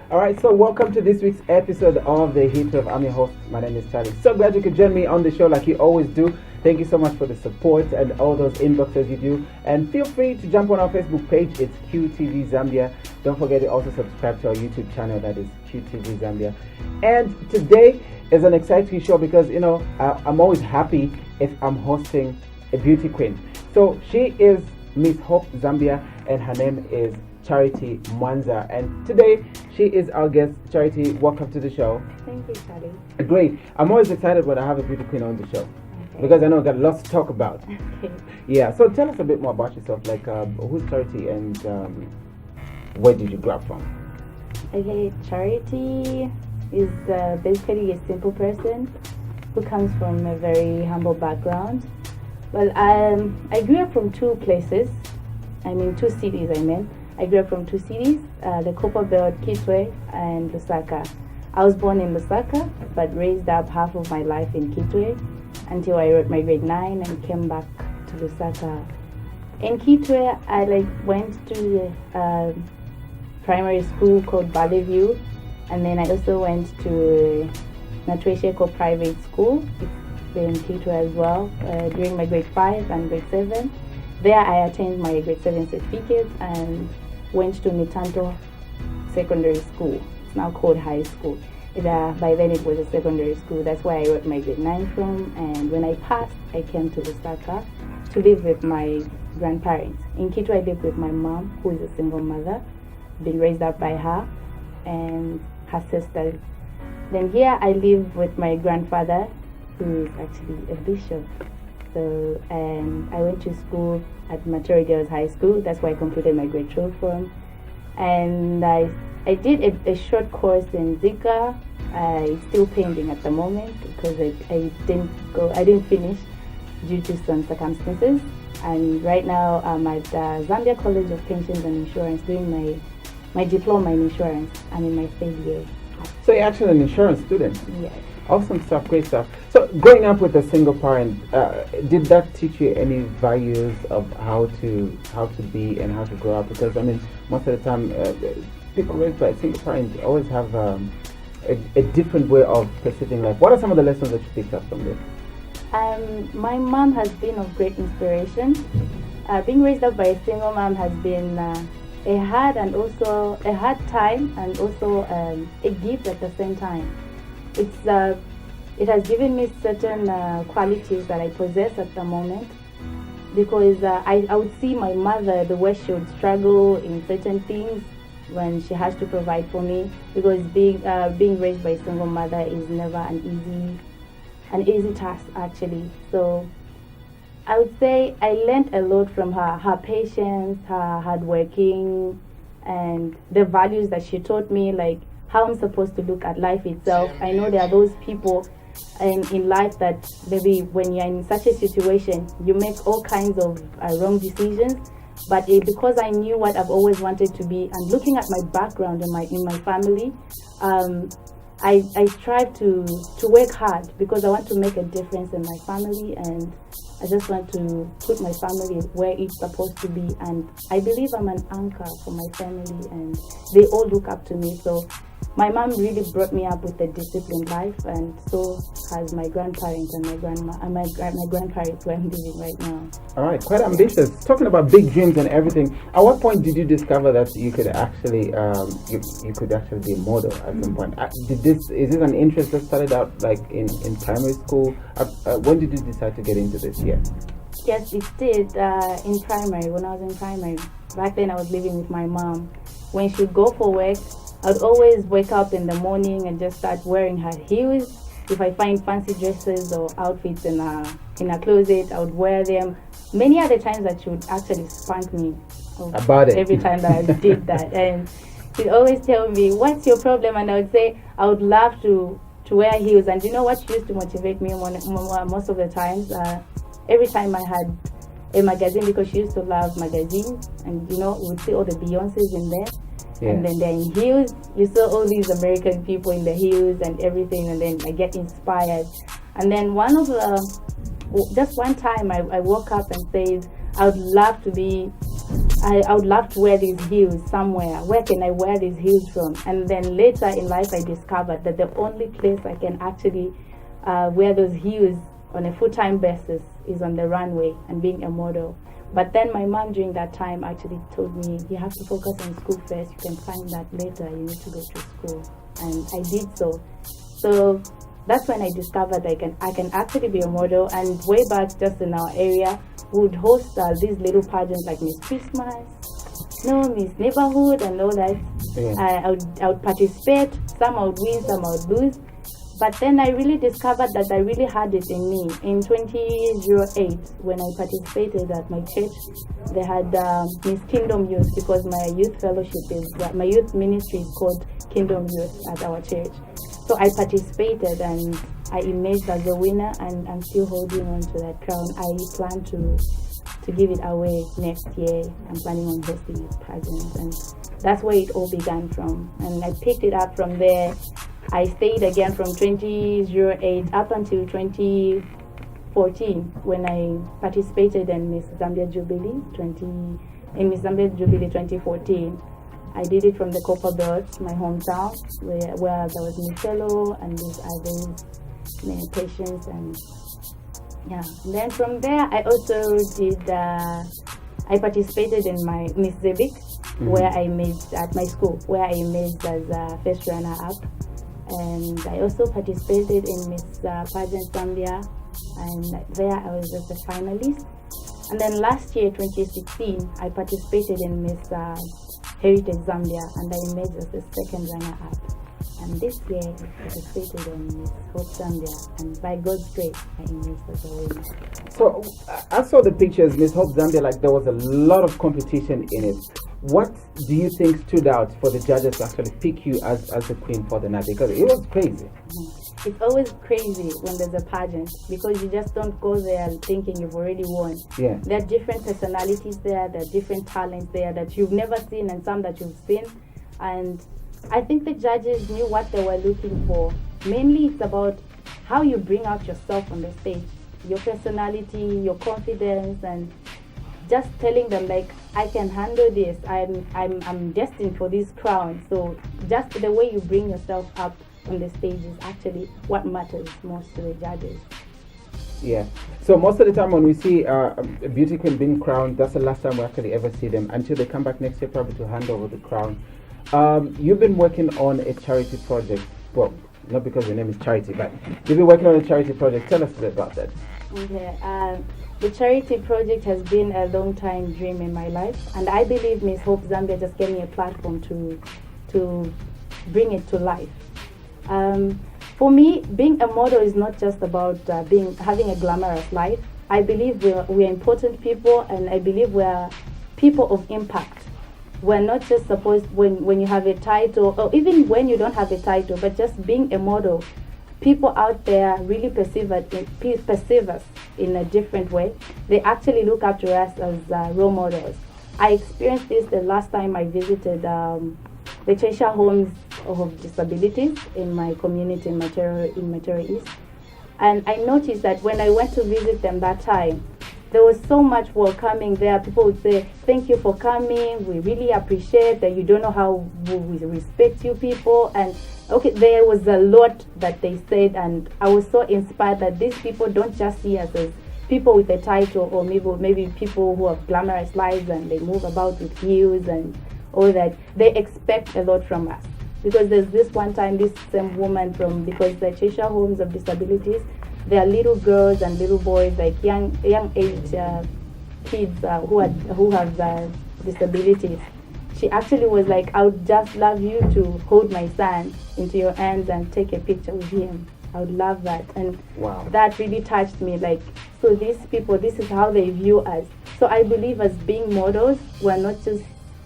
All right, so welcome to this week's episode of the Heat Wave. I'm your host. My name is Charlie. So glad you could join me on the show like you always do. Thank you so much for the support and all those inboxes you do. And feel free to jump on our Facebook page. It's QTV Zambia. Don't forget to also subscribe to our YouTube channel. That is QTV Zambia. And today is an exciting show because, I'm always happy if I'm hosting a beauty queen. So she is Miss Hope Zambia and her name is Charity Mwanza, and today she is our guest. Charity, welcome to the show. Thank you, Charlie. Great. I'm always excited when I have a beauty queen on the show because I know I've got lots to talk about. Okay. Yeah, so tell us a bit more about yourself, like who's Charity and where did you grow up from? Okay, Charity is basically a simple person who comes from a very humble background. Well, I grew up from two cities. I grew up from two cities, the Copper Belt, Kitwe, and Lusaka. I was born in Lusaka, but raised up half of my life in Kitwe until I wrote my grade 9 and came back to Lusaka. In Kitwe, I went to a primary school called Valley View, and then I also went to Natwesheko private school. It's in Kitwe as well, during my grade 5 and grade 7. There I attained my grade 7 certificate and went to Mitanto Secondary School. It's now called high school. By then it was a secondary school. That's where I wrote my grade 9 from. And when I passed, I came to Lusaka to live with my grandparents. In Kitwe, I live with my mom, who is a single mother, been raised up by her and her sisters. Then here I live with my grandfather, who is actually a bishop. So, and I went to school at Mature Girls High School. That's where I completed my grade 12 from. And I did a short course in Zika. It's still pending at the moment because I didn't finish due to some circumstances. And right now I'm at Zambia College of Pensions and Insurance doing my diploma in insurance. I'm in my third year. So you're actually an insurance student? Yes. Awesome stuff, great stuff. So growing up with a single parent, did that teach you any values of how to be and how to grow up? Because most of the time, people raised by a single parent always have a different way of perceiving life. What are some of the lessons that you picked up from this? My mom has been of great inspiration. Being raised up by a single mom has been a hard time and also a gift at the same time. It has given me certain qualities that I possess at the moment, because I would see my mother, the way she would struggle in certain things when she has to provide for me, because being raised by a single mother is never an easy task actually. So I would say I learned a lot from her patience, her hardworking, and the values that she taught me, like how I'm supposed to look at life itself. I know there are those people in life that maybe when you're in such a situation, you make all kinds of wrong decisions. But because I knew what I've always wanted to be, and looking at my background in my family, I strive to work hard because I want to make a difference in my family, and I just want to put my family where it's supposed to be. And I believe I'm an anchor for my family, and they all look up to me. So my mom really brought me up with a disciplined life, and so has my grandparents and my grandma and my grandparents where I'm living right now. All right, quite ambitious. Talking about big dreams and everything. At what point did you discover that you could actually you could actually be a model at some point? Is this an interest that started out like in primary school? When did you decide to get into this? Yeah. Yes, it did in primary. When I was in primary, back then I was living with my mom. When she'd go for work, I'd always wake up in the morning and just start wearing her heels. If I find fancy dresses or outfits in a closet, I would wear them. Many other times that she would actually spank me about it every time that I did that. And she'd always tell me, "What's your problem?" And I would say, "I would love to wear heels." And you know what used to motivate me most of the times? Every time I had a magazine, because she used to love magazines, and we'd see all the Beyoncés in there. Yeah. And then they're in heels. You saw all these American people in the heels and everything, and then I get inspired. And then just one time I woke up and said, I would love to be I would love to wear these heels somewhere. Where can I wear these heels from? And then later in life, I discovered that the only place I can actually wear those heels on a full-time basis is on the runway and being a model. But then my mom during that time actually told me, you have to focus on school first. You can find that later. You need to go to school. And I did so. So that's when I discovered I can actually be a model. And way back just in our area, we would host these little pageants like Miss Christmas, Miss Neighborhood and all that. Yeah. I would participate. Some I would win, some I would lose. But then I really discovered that I really had it in me. In 2008, when I participated at my church, they had Miss Kingdom Youth, because my youth fellowship my youth ministry is called Kingdom Youth at our church. So I participated and I emerged as a winner, and I'm still holding on to that crown. I plan to give it away next year. I'm planning on hosting a pageant, and that's where it all began from. And I picked it up from there. I stayed again from 2008 up until 2014 when I participated in Miss Zambia Jubilee 2014. I did it from the Copper Belt, my hometown, where there was Michelo and these others, Patience, and yeah. And then from there, I also did. I participated in my Miss Zebik, where I made at my school, where I made as a first runner-up. And I also participated in Miss Pageant Zambia, and there I was just a finalist. And then last year, 2016, I participated in Miss Heritage Zambia, and I made as the second runner-up. And this year, I participated in Miss Hope Zambia, and by God's grace, I emerged as a winner. So I saw the pictures, Miss Hope Zambia, like there was a lot of competition in it. What do you think stood out for the judges to actually pick you as the queen for the night? Because it was crazy. It's always crazy when there's a pageant, because you just don't go there thinking you've already won. Yeah. There are different personalities there, there are different talents there that you've never seen and some that you've seen. And I think the judges knew what they were looking for. Mainly it's about how you bring out yourself on the stage, your personality, your confidence, and just telling them like, I can handle this. I'm destined for this crown. So just the way you bring yourself up on the stage is actually what matters most to the judges. Yeah. So most of the time when we see a beauty queen being crowned, that's the last time we actually ever see them until they come back next year probably to hand over the crown. You've been working on a charity project. Well, not because your name is Charity, but you've been working on a charity project. Tell us a bit about that. Okay. The charity project has been a long time dream in my life, and I believe Miss Hope Zambia just gave me a platform to bring it to life. For me, being a model is not just about having a glamorous life. I believe we are important people, and I believe we are people of impact. We're not just supposed when you have a title, or even when you don't have a title, but just being a model. People out there really perceive us in a different way. They actually look up to us as role models. I experienced this the last time I visited the Cheshire homes of disabilities in my community in Matero East. And I noticed that when I went to visit them that time, there was so much welcoming there. People would say, thank you for coming. We really appreciate that. You don't know how we respect you people. And okay, there was a lot that they said, and I was so inspired that these people don't just see us as people with a title, or maybe people who have glamorous lives and they move about with heels and all that. They expect a lot from us. Because there's this one time, this same woman because the Cheshire homes of disabilities, there are little girls and little boys, like young age kids who have disabilities. She actually was like, I would just love you to hold my son into your hands and take a picture with him. I would love that. And wow, that really touched me. Like, so these people, this is how they view us. So I believe as being models, we're not just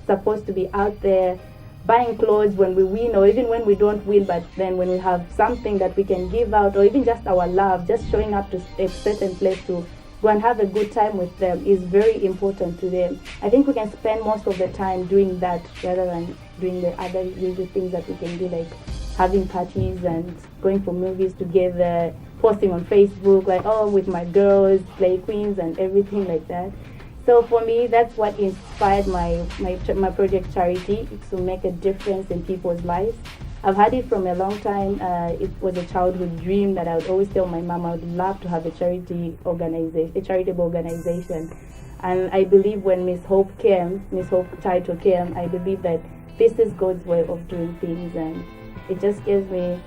supposed to be out there buying clothes when we win, or even when we don't win, but then when we have something that we can give out, or even just our love, just showing up to a certain place to go and have a good time with them is very important to them. I think we can spend most of the time doing that rather than doing the other usual things that we can do, like having parties and going for movies together, posting on Facebook, like, oh, with my girls, play queens and everything like that. So for me, that's what inspired my project charity, to make a difference in people's lives. I've had it from a long time. It was a childhood dream that I would always tell my mom I would love to have a charitable organization. And I believe when Miss Hope title came, I believe that this is God's way of doing things, and it just gives me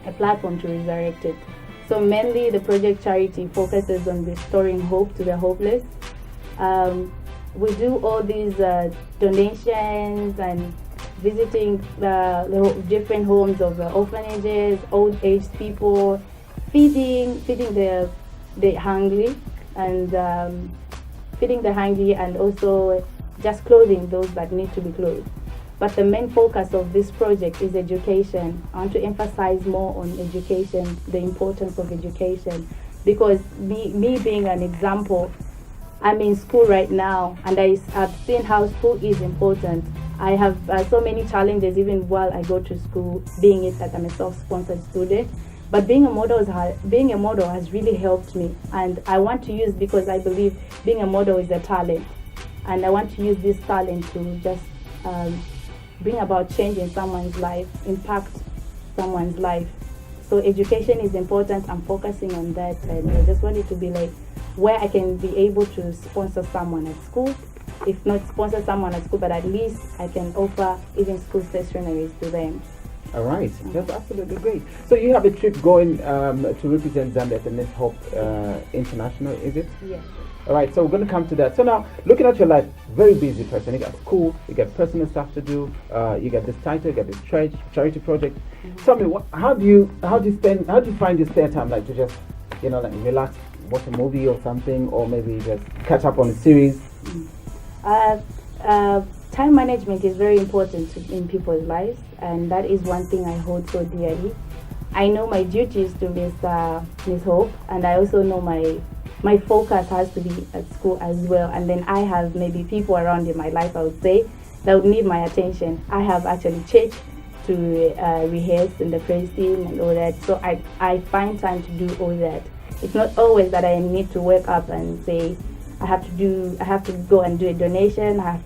a platform to resurrect it. So mainly the project charity focuses on restoring hope to the hopeless. We do all these donations and visiting the different homes of orphanages, old age people, feeding the hungry, and feeding the hungry, and also just clothing those that need to be clothed. But the main focus of this project is education. I want to emphasize more on education, the importance of education, because me being an example, I'm in school right now, and I've seen how school is important. I have so many challenges even while I go to school, being it that I'm a self-sponsored student. But being a model has really helped me, and I want to use, because I believe being a model is a talent, and I want to use this talent to just bring about change in someone's life, impact someone's life. So education is important. I'm focusing on that, and I just want it to be like where I can be able to sponsor someone at school. If not sponsor someone at school, but at least I can offer even school stationaries to them. All right, that's absolutely great. So you have a trip going to represent Zambia at the Miss Hope International, is it? Yes. All right, so we're going to come to that. So now, looking at your life, very busy person. You got school, you got personal stuff to do, you got this title, you got this charity project. Mm-hmm. Tell me, how do you find your spare time, like to just, like relax, watch a movie or something, or maybe just catch up on a series? Time management is very important in people's lives, and that is one thing I hold so dearly. I know my duties to Miss Hope, and I also know my focus has to be at school as well. And then I have maybe people around in my life, I would say, that would need my attention. I have actually church to rehearse in the praise team and all that. So I find time to do all that. It's not always that I need to wake up and say, I have to go and do a donation. I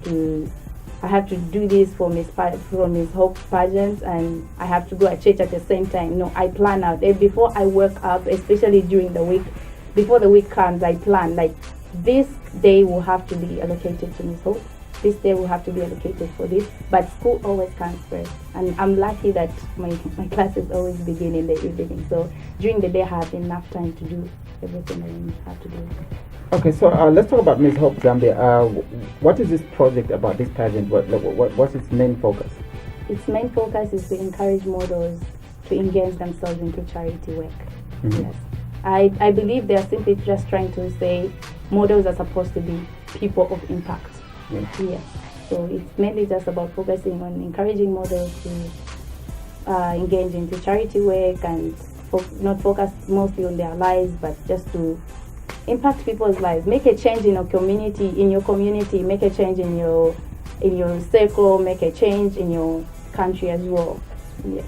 have to do this for Miss Hope pageant, and I have to go at church at the same time. No, I plan out. Before I wake up, especially during the week, before the week comes, I plan, like, this day will have to be allocated to Miss Hope. This day will have to be allocated for this. But school always comes first. And I'm lucky that my classes always begin in the evening. So during the day, I have enough time to do everything I have to do. Okay, so let's talk about Miss Hope Zambia. What is this project about, this pageant? What's its main focus? Its main focus is to encourage models to engage themselves into charity work. Mm-hmm. Yes. I believe they are simply just trying to say models are supposed to be people of impact. Yeah. Yes. So it's mainly just about focusing on encouraging models to engage into charity work and not focus mostly on their lives, but just to impact people's lives, make a change in your community, make a change in your circle, make a change in your country as well. Yes.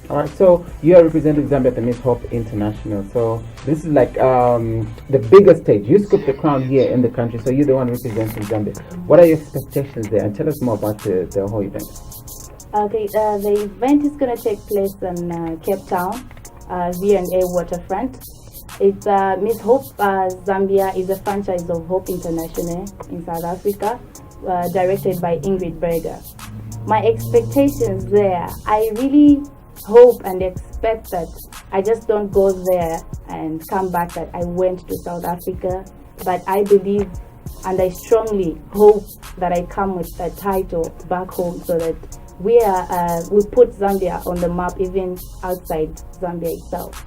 All right, so you are representing Zambia at the Miss Hope International. So this is like the biggest stage. You scoop the crown here in the country, so you're the one representing Zambia. What are your expectations there? And tell us more about the whole event. Okay, the event is going to take place in Cape Town, V&A waterfront. It's Miss Hope Zambia is a franchise of Hope International in South Africa, directed by Ingrid Berger. My expectations there, I really hope and expect that I just don't go there and come back that I went to South Africa, but I believe and I strongly hope that I come with a title back home, so that we put Zambia on the map even outside Zambia itself.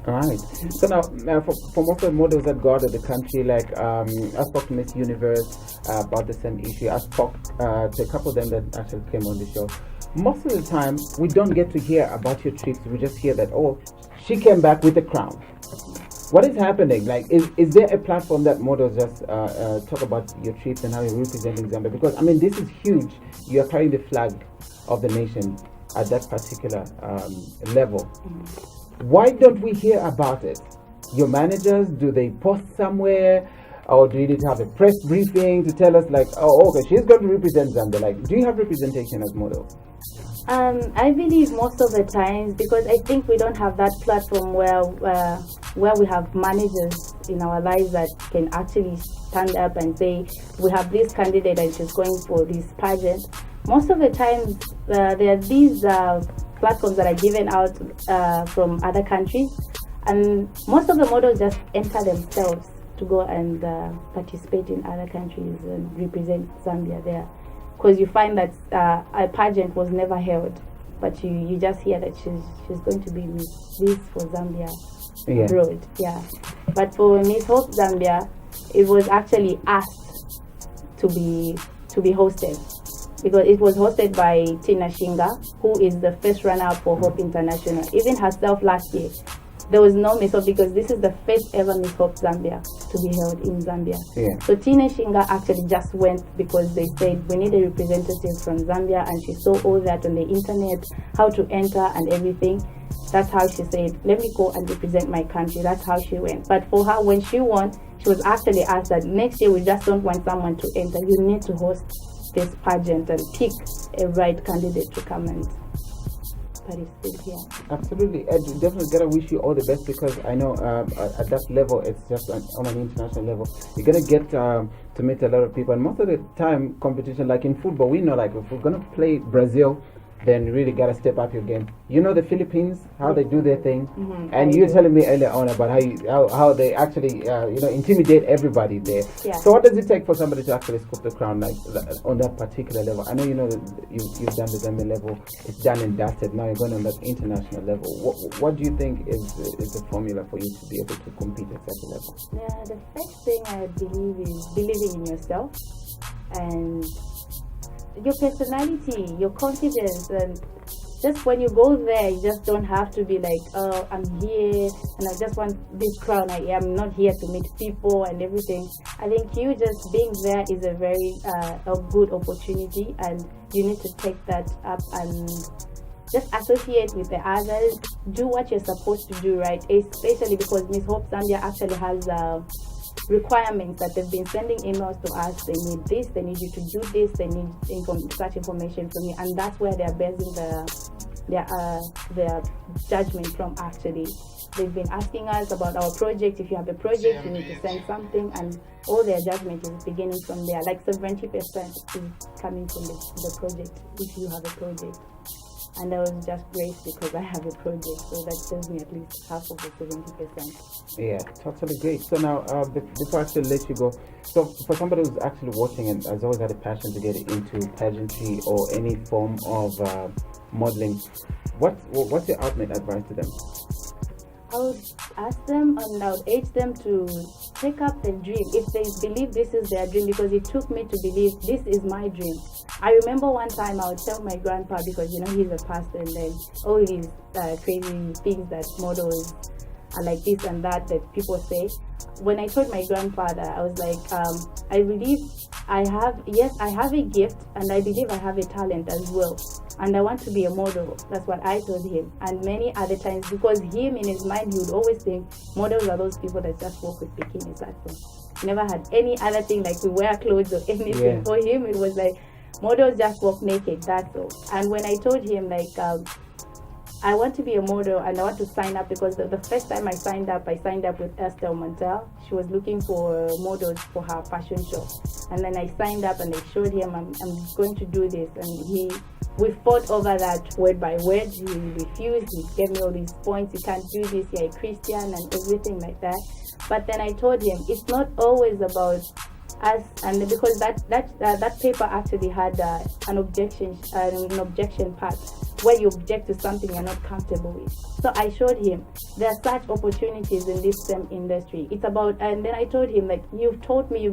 All right. So now, for most of the models that go out of the country, like I spoke to Miss Universe about the same issue. I spoke to a couple of them that actually came on the show. Most of the time, we don't get to hear about your trips. We just hear that, oh, she came back with a crown. What is happening? Like, is there a platform that models just talk about your trips and how you're representing Zambia? Because, I mean, this is huge. You are carrying the flag of the nation at that particular level. Mm-hmm. Why don't we hear about it? Your managers, do they post somewhere? or do you need to have a press briefing to tell us like, oh, okay, she's going to represent Zambia? Like, do you have representation as models? I believe most of the times, because I think we don't have that platform where we have managers in our lives that can actually stand up and say, we have this candidate and she's going for this pageant. Most of the times, there are these platforms that are given out from other countries, and most of the models just enter themselves to go and participate in other countries and represent Zambia there. Because you find that a pageant was never held, but you just hear that she's going to be this for Zambia abroad. Yeah. But for Miss Hope Zambia, it was actually asked to be hosted, because it was hosted by Tina Shinga, who is the first runner-up for Hope International. Even herself last year, there was no Miss Hope, because this is the first ever Miss Hope Zambia to be held in Zambia. Yeah. So Tina Shinga actually just went because they said we need a representative from Zambia, and she saw all that on the internet, how to enter and everything. That's how she said, let me go and represent my country. That's how she went. But for her, when she won, she was actually asked that next year we just don't want someone to enter. You need to host this pageant and pick a right candidate to come and participate here. Absolutely. Ed, definitely gotta wish you all the best, because I know at that level, it's just on an international level, you're gonna get to meet a lot of people, and most of the time competition, like in football, we know like if we're gonna play Brazil, then you really gotta step up your game. You know the Philippines, how they do their thing, and you're telling me earlier on about how they actually intimidate everybody there. Yeah. So what does it take for somebody to actually scoop the crown like on that particular level? I know you know that you've done the Zambia level, it's done and dusted. Now you're going on that international level. What do you think is the formula for you to be able to compete at such a level? Yeah, the first thing I believe is believing in yourself and your personality, your confidence, and just when you go there, you just don't have to be like, oh, I'm here and I just want this crown. I am not here to meet people and everything. I think you just being there is a very a good opportunity, and you need to take that up and just associate with the others. Do what you're supposed to do, right? Especially because Miss Hope Zambia actually has requirements that they've been sending emails to us. They need this, they need you to do this, they need such information from you, and that's where they're basing their judgment from. Actually, they've been asking us about our project. If you have a project, you need to send something, and all their judgment is beginning from there. Like 70% is coming from the project, if you have a project. And I was just great because I have a project, so that tells me at least half of the 70%. Yeah, totally great. So now, before I actually let you go, so for somebody who's actually watching and has always had a passion to get into pageantry or any form of modeling, what's your ultimate advice to them? I would ask them and I would urge them to take up the dream if they believe this is their dream, because it took me to believe this is my dream. I remember one time I would tell my grandpa, because he's a pastor, and then all these crazy things that models are like this and that people say. When I told my grandfather, I was like, I believe I have a gift, and I believe I have a talent as well, and I want to be a model. That's what I told him. And many other times, because him in his mind, he would always think models are those people that just walk with bikinis. That's all. He never had any other thing like we wear clothes or anything. Yeah. For him, it was like models just walk naked. That's all. And when I told him like, I want to be a model and I want to sign up, because the first time I signed up with Estelle Montel. She was looking for models for her fashion show. And then I signed up and I showed him I'm going to do this. And we fought over that word by word. He refused. He gave me all these points. You can't do this. You're a Christian and everything like that. But then I told him it's not always about us, and because that paper actually had an objection part where you object to something you're not comfortable with. So I showed him there are such opportunities in this same industry. It's about, and then I told him like, you've taught me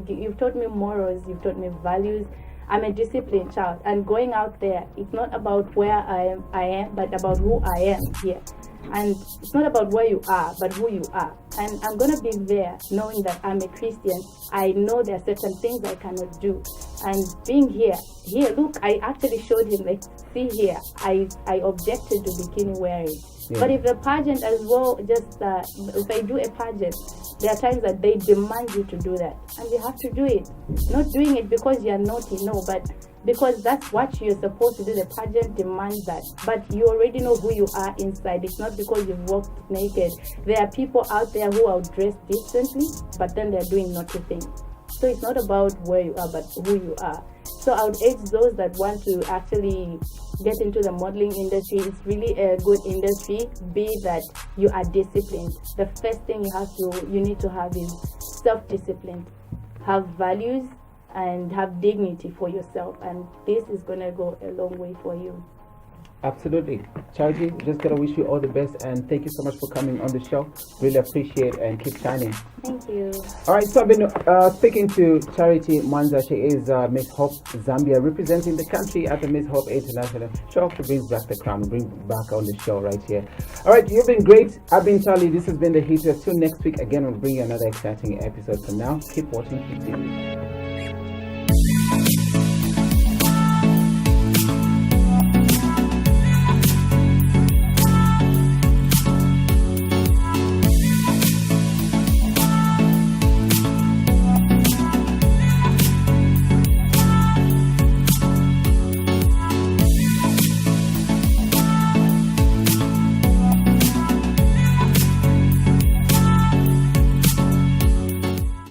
morals, you've taught me values. I'm a disciplined child, and going out there, it's not about where I am, but about who I am here. And it's not about where you are, but who you are. and I'm gonna be there knowing that I'm a Christian. I know there are certain things I cannot do, and being here, look, I actually showed him, like, see here, I objected to bikini wearing. Yeah. But if the pageant as well, just if I do a pageant, there are times that they demand you to do that, and you have to do it. Not doing it because you're naughty, no, but because that's what you're supposed to do. The pageant demands that, but you already know who you are inside. It's not because you've walked naked. There are people out there who are dressed decently, but then they're doing naughty things. So it's not about where you are, but who you are. So I would urge those that want to actually get into the modeling industry. It's really a good industry. Be that you are disciplined. The first thing you need to have is self-discipline. Have values and have dignity for yourself, and this is gonna go a long way for you. Absolutely. Charity, just gotta wish you all the best, and thank you so much for coming on the show. Really appreciate and keep shining. Thank you. All right, so I've been speaking to Charity Mwanza. She is Miss Hope Zambia, representing the country at the Miss Hope International. She also brings back the crown, bring back on the show right here. All right, you've been great. I've been Charlie. This has been The Heat. Till next week, again, we'll bring you another exciting episode. For now, keep watching, keep listening.